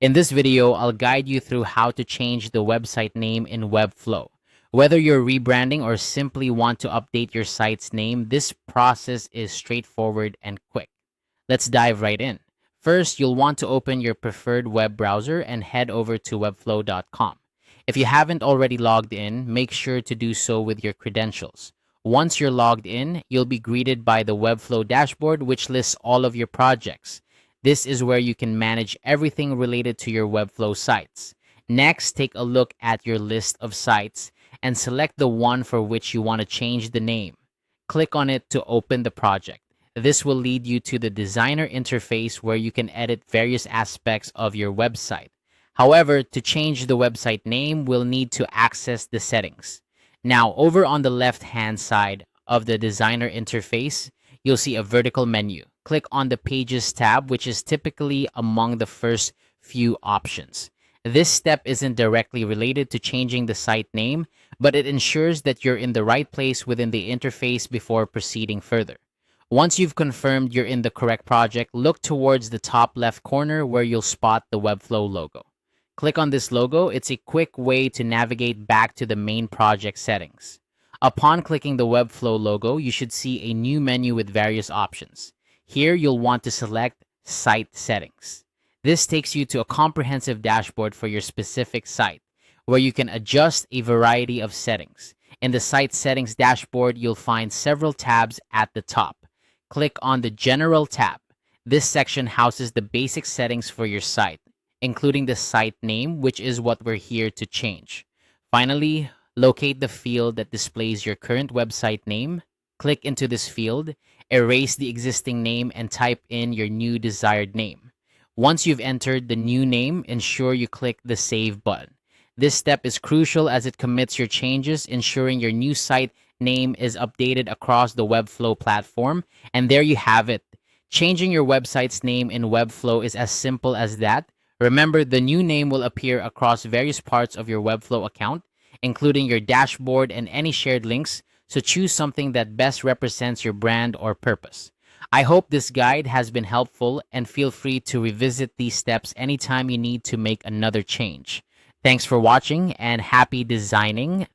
In this video, I'll guide you through how to change the website name in Webflow. Whether you're rebranding or simply want to update your site's name, this process is straightforward and quick. Let's dive right in. First, you'll want to open your preferred web browser and head over to webflow.com. If you haven't already logged in, make sure to do so with your credentials. Once you're logged in, you'll be greeted by the Webflow dashboard, which lists all of your projects. This is where you can manage everything related to your Webflow sites. Next, take a look at your list of sites and select the one for which you want to change the name. Click on it to open the project. This will lead you to the designer interface where you can edit various aspects of your website. However, to change the website name, we'll need to access the settings. Now, over on the left-hand side of the designer interface, you'll see a vertical menu. Click on the Pages tab, which is typically among the first few options. This step isn't directly related to changing the site name, but it ensures that you're in the right place within the interface before proceeding further. Once you've confirmed you're in the correct project, look towards the top left corner where you'll spot the Webflow logo. Click on this logo. It's a quick way to navigate back to the main project settings. Upon clicking the Webflow logo, you should see a new menu with various options. Here, you'll want to select Site Settings. This takes you to a comprehensive dashboard for your specific site, where you can adjust a variety of settings. In the Site Settings dashboard, you'll find several tabs at the top. Click on the General tab. This section houses the basic settings for your site, including the site name, which is what we're here to change. Finally, locate the field that displays your current website name. Click into this field, erase the existing name, and type in your new desired name. Once you've entered the new name, ensure you click the Save button. This step is crucial as it commits your changes, ensuring your new site name is updated across the Webflow platform. And there you have it. Changing your website's name in Webflow is as simple as that. Remember, the new name will appear across various parts of your Webflow account, including your dashboard and any shared links, so choose something that best represents your brand or purpose. I hope this guide has been helpful, and feel free to revisit these steps anytime you need to make another change. Thanks for watching and happy designing.